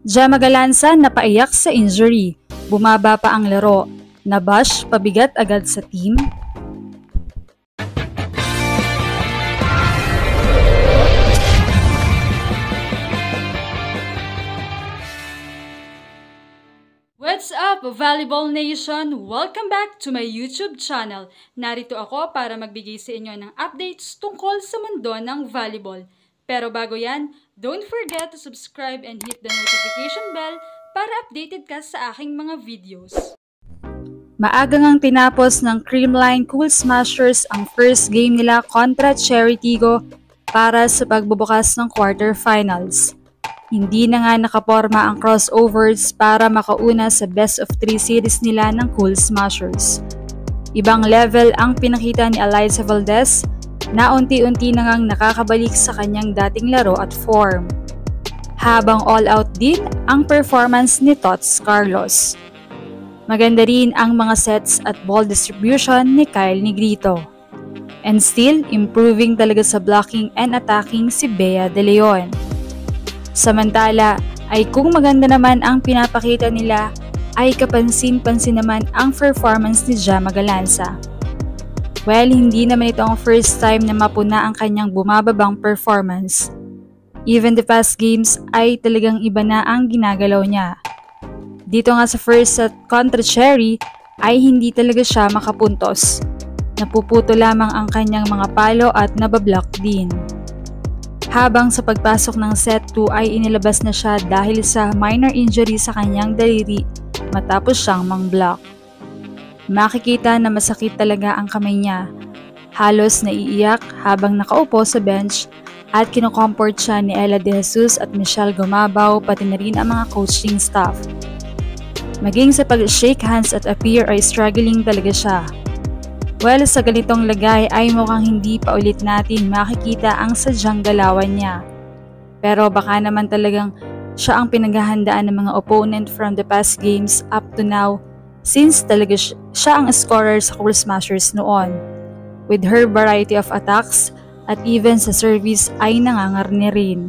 Gemma Galanza napaiyak sa injury, bumaba pa ang laro, nabash pabigat agad sa team. What's up, Volleyball Nation? Welcome back to my YouTube channel. Narito ako para magbigay sa inyo ng updates tungkol sa mundo ng volleyball. Pero bago yan, don't forget to subscribe and hit the notification bell para updated ka sa aking mga videos. Maaga ngang tinapos ng Creamline Cool Smashers ang first game nila kontra Cherry Tigo para sa pagbubukas ng quarterfinals. Hindi na nga nakaporma ang crossovers para makauna sa best of 3 series nila ng Cool Smashers. Ibang level ang pinakita ni Eliza Valdez na unti-unti na ngang nakakabalik sa kanyang dating laro at form. Habang all-out din ang performance ni Tots Carlos. Maganda rin ang mga sets at ball distribution ni Kyle Negrito. And still, improving talaga sa blocking and attacking si Bea De Leon. Samantala ay kung maganda naman ang pinapakita nila ay kapansin-pansin naman ang performance ni Gemma Galanza. Well, hindi naman ito ang first time na mapuna ang kanyang bumababang performance. Even the past games ay talagang iba na ang ginagalaw niya. Dito nga sa first set kontra Cherry ay hindi talaga siya makapuntos. Napuputo lamang ang kanyang mga palo at nabablock din. Habang sa pagpasok ng set 2 ay inilabas na siya dahil sa minor injury sa kanyang daliri matapos siyang mang-block. Makikita na masakit talaga ang kamay niya. Halos naiiyak habang nakaupo sa bench at kinocomport siya ni Ella De Jesus at Michelle Gumabaw pati na rin ang mga coaching staff. Maging sa pag-shake hands at appear ay struggling talaga siya. Well, sa ganitong lagay ay mukhang hindi pa ulit natin makikita ang sadyang galawan niya. Pero baka naman talagang siya ang pinaghahandaan ng mga opponent from the past games up to now since talaga siya ang scorer sa Cool Smashers noon. With her variety of attacks at even sa service ay nangangarni rin.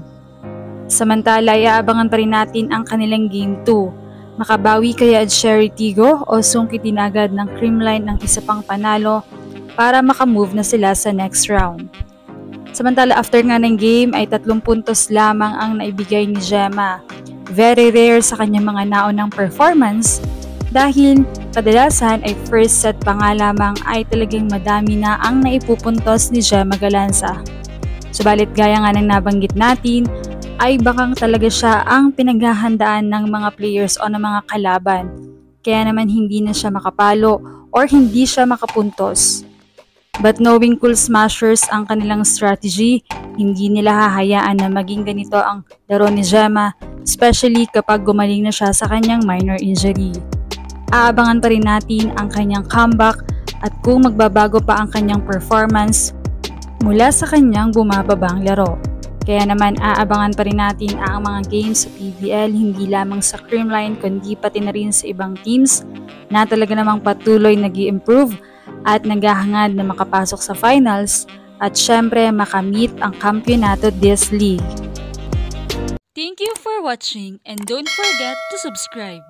Samantala, iaabangan pa rin natin ang kanilang Game 2. Makabawi kaya at Cherry Tigo o sungkitin agad ng Creamline ang isa pang panalo para makamove na sila sa next round. Samantala after nga ng game ay 3 puntos lamang ang naibigay ni Gemma. Very rare sa kanyang mga naunang performance dahil kadalasan ay first set pa nga lamang ay talagang madami na ang naipupuntos ni Gemma Galanza. Subalit gaya nga ng nabanggit natin, ay bakang talaga siya ang pinaghahandaan ng mga players o ng mga kalaban. Kaya naman hindi na siya makapalo or hindi siya makapuntos. But knowing Cool Smashers ang kanilang strategy, hindi nila hahayaan na maging ganito ang laro ni Gemma, especially kapag gumaling na siya sa kanyang minor injury. Aabangan pa rin natin ang kanyang comeback at kung magbabago pa ang kanyang performance mula sa kanyang bumababang laro. Kaya naman aabangan pa rin natin ang mga games sa PBL hindi lamang sa Creamline kundi pati na rin sa ibang teams na talaga namang patuloy nag-i-improve at naghahangad na makapasok sa finals at syempre makamit ang kampyonato this league. Thank you for watching and don't forget to subscribe.